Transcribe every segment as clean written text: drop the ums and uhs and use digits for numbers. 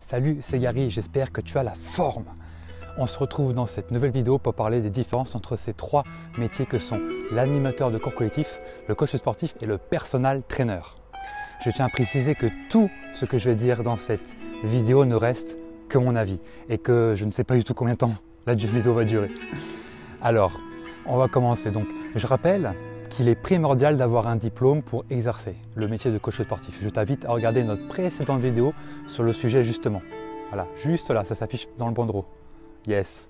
Salut, c'est Gary, j'espère que tu as la forme. On se retrouve dans cette nouvelle vidéo pour parler des différences entre ces trois métiers que sont l'animateur de cours collectif, le coach sportif et le personal trainer. Je tiens à préciser que tout ce que je vais dire dans cette vidéo ne reste que mon avis et que je ne sais pas du tout combien de temps la vidéo va durer. Alors, on va commencer. Donc, je rappelle qu'il est primordial d'avoir un diplôme pour exercer le métier de coach sportif. Je t'invite à regarder notre précédente vidéo sur le sujet justement. Voilà, juste là, ça s'affiche dans le bandeau. Yes.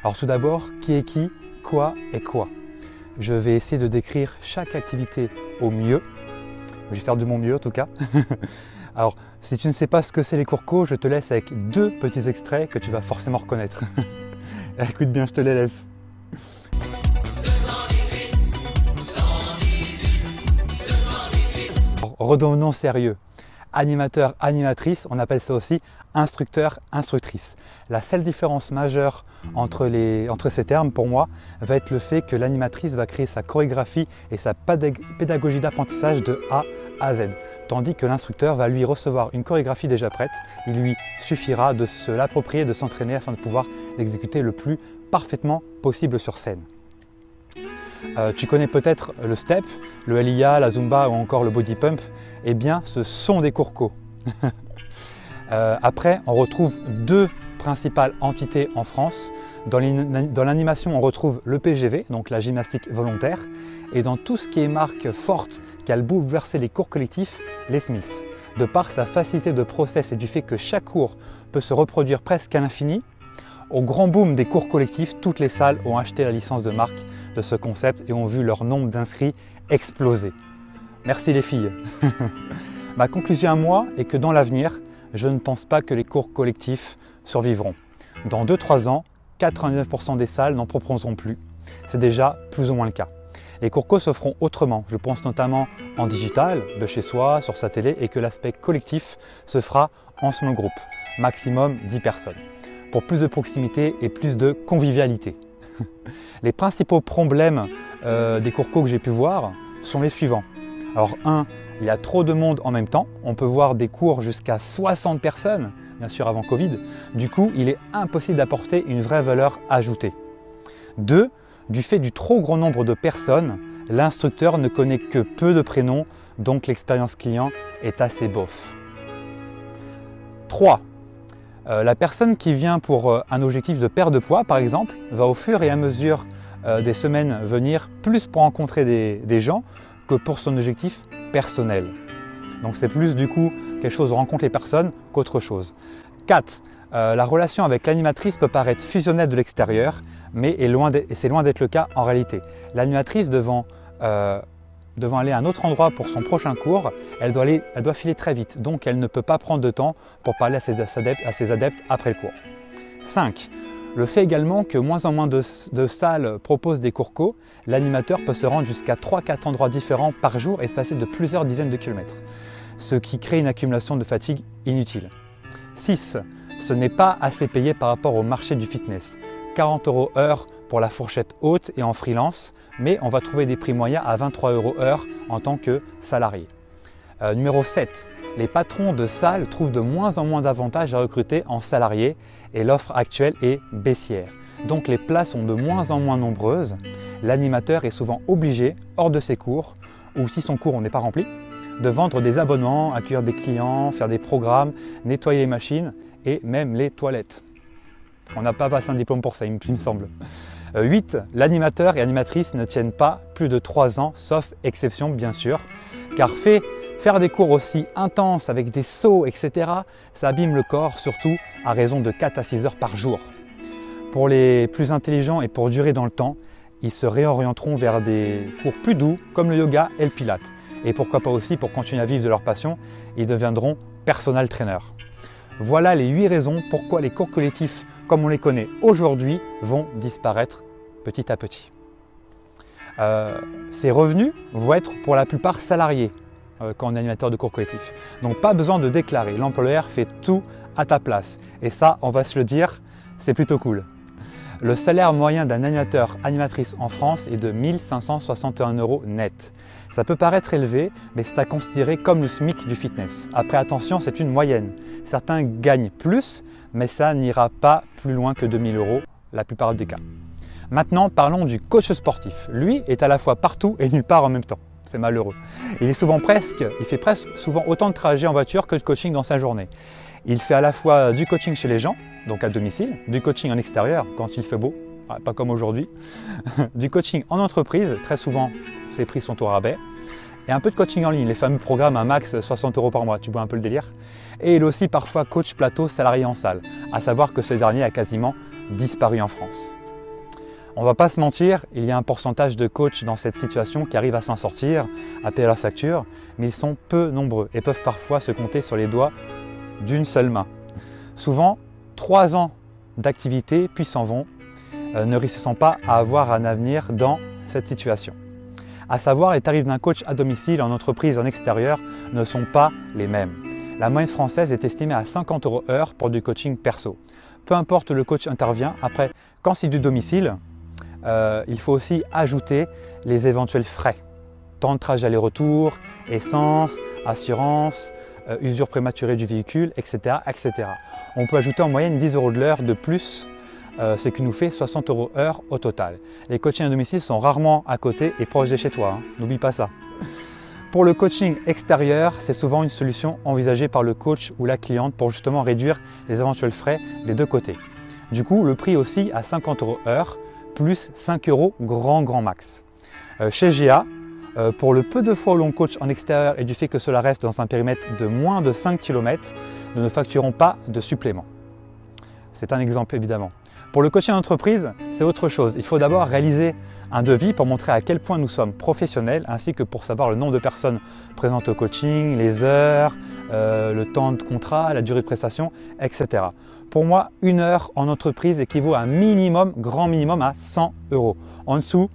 Alors tout d'abord, qui est qui, quoi est quoi. Je vais essayer de décrire chaque activité au mieux. Je vais faire de mon mieux en tout cas. Alors, si tu ne sais pas ce que c'est les cours co, je te laisse avec deux petits extraits que tu vas forcément reconnaître. Écoute bien, je te les laisse. Redevenons sérieux. Animateur, animatrice, on appelle ça aussi instructeur, instructrice. La seule différence majeure entre ces termes pour moi va être le fait que l'animatrice va créer sa chorégraphie et sa pédagogie d'apprentissage de A à Z. Tandis que l'instructeur va lui recevoir une chorégraphie déjà prête. Il lui suffira de se l'approprier, de s'entraîner afin de pouvoir l'exécuter le plus parfaitement possible sur scène. Tu connais peut-être le step, le LIA, la Zumba ou encore le body pump. Eh bien, ce sont des cours co. Après, on retrouve deux principales entités en France. Dans l'animation, on retrouve le PGV, donc la gymnastique volontaire. Et dans tout ce qui est marque forte qui a bouleversé les cours collectifs, les Smiths. De par sa facilité de process et du fait que chaque cours peut se reproduire presque à l'infini, au grand boom des cours collectifs, toutes les salles ont acheté la licence de marque de ce concept et ont vu leur nombre d'inscrits exploser. Merci les filles. Ma conclusion à moi est que dans l'avenir, je ne pense pas que les cours collectifs survivront. Dans 2-3 ans, 99% des salles n'en proposeront plus. C'est déjà plus ou moins le cas. Les cours co se feront autrement. Je pense notamment en digital, de chez soi, sur sa télé, et que l'aspect collectif se fera en small group, maximum 10 personnes, pour plus de proximité et plus de convivialité. Les principaux problèmes des cours co que j'ai pu voir sont les suivants. Alors il y a trop de monde en même temps. On peut voir des cours jusqu'à 60 personnes, bien sûr avant Covid. Du coup, il est impossible d'apporter une vraie valeur ajoutée. 2, du fait du trop grand nombre de personnes, l'instructeur ne connaît que peu de prénoms, donc l'expérience client est assez bof. 3, la personne qui vient pour un objectif de perte de poids, par exemple, va au fur et à mesure des semaines venir plus pour rencontrer des gens que pour son objectif personnel. Donc c'est plus du coup quelque chose de rencontre les personnes qu'autre chose. 4. La relation avec l'animatrice peut paraître fusionnelle de l'extérieur, mais c'est loin d'être le cas en réalité. L'animatrice devant aller à un autre endroit pour son prochain cours, elle doit filer très vite, donc elle ne peut pas prendre de temps pour parler à ses adeptes après le cours. 5. Le fait également que moins en moins de salles proposent des cours co, l'animateur peut se rendre jusqu'à 3-4 endroits différents par jour et se passer de plusieurs dizaines de kilomètres, ce qui crée une accumulation de fatigue inutile. 6. Ce n'est pas assez payé par rapport au marché du fitness. 40 € heure pour la fourchette haute et en freelance, mais on va trouver des prix moyens à 23 € heure en tant que salarié. Numéro 7. Les patrons de salles trouvent de moins en moins d'avantages à recruter en salariés et l'offre actuelle est baissière. Donc les places sont de moins en moins nombreuses. L'animateur est souvent obligé, hors de ses cours, ou si son cours n'est pas rempli, de vendre des abonnements, accueillir des clients, faire des programmes, nettoyer les machines et même les toilettes. On n'a pas passé un diplôme pour ça, il me semble. 8. L'animateur et animatrice ne tiennent pas plus de 3 ans, sauf exception bien sûr, car faire des cours aussi intenses avec des sauts, etc., ça abîme le corps, surtout à raison de 4 à 6 heures par jour. Pour les plus intelligents et pour durer dans le temps, ils se réorienteront vers des cours plus doux comme le yoga et le pilate. Et pourquoi pas aussi, pour continuer à vivre de leur passion, ils deviendront personal trainer. Voilà les 8 raisons pourquoi les cours collectifs, comme on les connaît aujourd'hui, vont disparaître petit à petit. Ces revenus vont être pour la plupart salariés quand on est animateur de cours collectifs. Donc pas besoin de déclarer, l'employeur fait tout à ta place. Et ça, on va se le dire, c'est plutôt cool. Le salaire moyen d'un animateur, animatrice en France est de 1 561 € net. Ça peut paraître élevé, mais c'est à considérer comme le SMIC du fitness. Après, attention, c'est une moyenne. Certains gagnent plus, mais ça n'ira pas plus loin que 2 000 € la plupart des cas. Maintenant, parlons du coach sportif. Lui est à la fois partout et nulle part en même temps. C'est malheureux. Il fait presque souvent autant de trajets en voiture que de coaching dans sa journée. Il fait à la fois du coaching chez les gens, donc à domicile, du coaching en extérieur quand il fait beau, pas comme aujourd'hui, du coaching en entreprise, très souvent ses prix sont au rabais, et un peu de coaching en ligne, les fameux programmes à max 60 € par mois, tu vois un peu le délire. Et il est aussi parfois coach plateau salarié en salle, à savoir que ce dernier a quasiment disparu en France. On ne va pas se mentir, il y a un pourcentage de coachs dans cette situation qui arrivent à s'en sortir, à payer leurs factures, mais ils sont peu nombreux et peuvent parfois se compter sur les doigts d'une seule main. Souvent, 3 ans d'activité puis s'en vont, ne réussissant pas à avoir un avenir dans cette situation. À savoir, les tarifs d'un coach à domicile, en entreprise, en extérieur ne sont pas les mêmes. La moyenne française est estimée à 50 € heure pour du coaching perso. Peu importe où le coach intervient, après, quand c'est du domicile, il faut aussi ajouter les éventuels frais. Temps de trajet aller-retour, essence, assurance, usure prématurée du véhicule, etc., etc. On peut ajouter en moyenne 10 € de l'heure de plus, ce qui nous fait 60 € heure au total. Les coachings à domicile sont rarement à côté et proches de chez toi, hein. N'oublie pas ça. Pour le coaching extérieur, c'est souvent une solution envisagée par le coach ou la cliente pour justement réduire les éventuels frais des deux côtés. Du coup, le prix aussi à 50 € heure, plus 5 € grand max. Chez GA, pour le peu de fois où l'on coach en extérieur et du fait que cela reste dans un périmètre de moins de 5 km, nous ne facturons pas de supplément. C'est un exemple évidemment. Pour le coaching d'entreprise, c'est autre chose. Il faut d'abord réaliser un devis pour montrer à quel point nous sommes professionnels, ainsi que pour savoir le nombre de personnes présentes au coaching, les heures, le temps de contrat, la durée de prestation, etc. Pour moi, 1 heure en entreprise équivaut à un minimum, grand minimum, à 100 €. En dessous,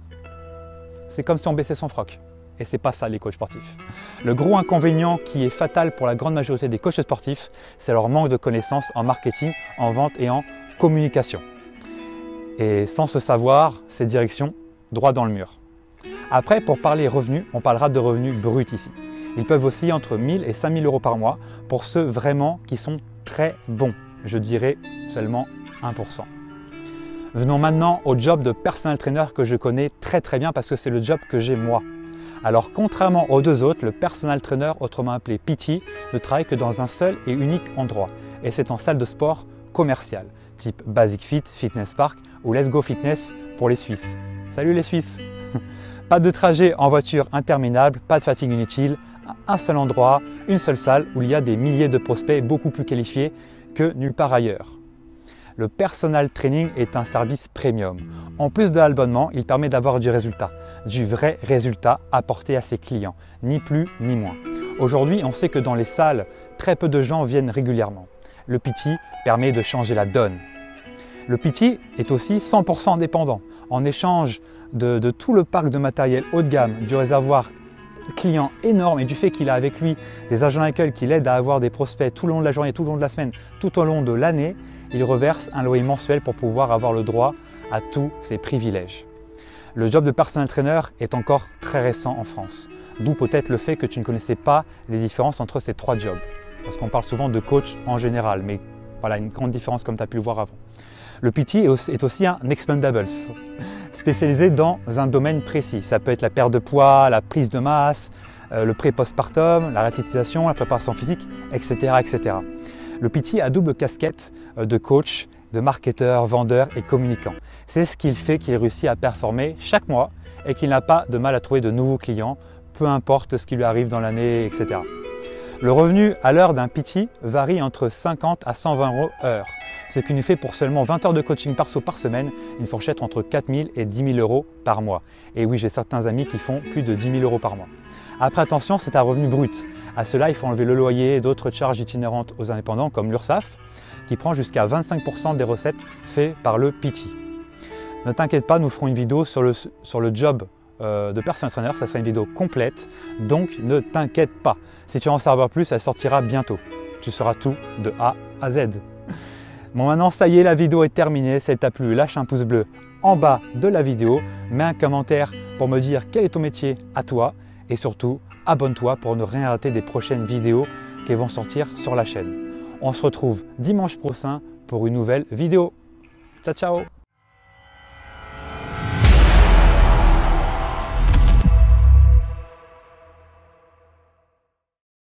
c'est comme si on baissait son froc. Et c'est pas ça les coachs sportifs. Le gros inconvénient qui est fatal pour la grande majorité des coachs sportifs, c'est leur manque de connaissances en marketing, en vente et en communication. Et sans ce savoir, c'est direction droit dans le mur. Après, pour parler revenus, on parlera de revenus bruts ici. Ils peuvent osciller entre 1 000 et 5 000 € par mois pour ceux vraiment qui sont très bons. Je dirais seulement 1%. Venons maintenant au job de personal trainer que je connais très bien parce que c'est le job que j'ai moi. Alors contrairement aux deux autres, le personal trainer, autrement appelé PT, ne travaille que dans un seul et unique endroit. Et c'est en salle de sport commerciale, type Basic Fit, Fitness Park ou Let's Go Fitness pour les Suisses. Salut les Suisses! Pas de trajet en voiture interminable, pas de fatigue inutile, un seul endroit, une seule salle où il y a des milliers de prospects beaucoup plus qualifiés que nulle part ailleurs. Le personal training est un service premium. En plus de l'abonnement, il permet d'avoir du résultat, du vrai résultat apporté à ses clients, ni plus ni moins. Aujourd'hui, on sait que dans les salles, très peu de gens viennent régulièrement. Le PT permet de changer la donne. Le PT est aussi 100% indépendant. En échange de tout le parc de matériel haut de gamme, du réservoir client énorme et du fait qu'il a avec lui des agents d'accueil qui l'aident à avoir des prospects tout au long de la journée, tout au long de la semaine, tout au long de l'année, il reverse un loyer mensuel pour pouvoir avoir le droit à tous ces privilèges. Le job de personal trainer est encore très récent en France, d'où peut-être le fait que tu ne connaissais pas les différences entre ces 3 jobs. Parce qu'on parle souvent de coach en général, mais voilà une grande différence comme tu as pu le voir avant. Le PT est aussi un expendables, spécialisé dans un domaine précis. Ça peut être la perte de poids, la prise de masse, le pré-postpartum, la réathlétisation, la préparation physique, etc., etc. Le PT a double casquette de coach, de marketeur, vendeur et communicant. C'est ce qui fait qu'il réussit à performer chaque mois et qu'il n'a pas de mal à trouver de nouveaux clients, peu importe ce qui lui arrive dans l'année, etc. Le revenu à l'heure d'un PT varie entre 50 à 120 € heure, ce qui nous fait pour seulement 20 heures de coaching perso par semaine une fourchette entre 4 000 et 10 000 € par mois. Et oui, j'ai certains amis qui font plus de 10 000 € par mois. Après, attention, c'est un revenu brut. À cela, il faut enlever le loyer et d'autres charges itinérantes aux indépendants comme l'URSSAF, qui prend jusqu'à 25% des recettes faites par le PT. Ne t'inquiète pas, nous ferons une vidéo sur le job de personal trainer, ça sera une vidéo complète, donc ne t'inquiète pas. Si tu veux en savoir plus, elle sortira bientôt. Tu sauras tout de A à Z. Bon, maintenant ça y est, la vidéo est terminée. Si elle t'a plu, lâche un pouce bleu en bas de la vidéo, mets un commentaire pour me dire quel est ton métier à toi et surtout abonne-toi pour ne rien rater des prochaines vidéos qui vont sortir sur la chaîne. On se retrouve dimanche prochain pour une nouvelle vidéo. Ciao ciao!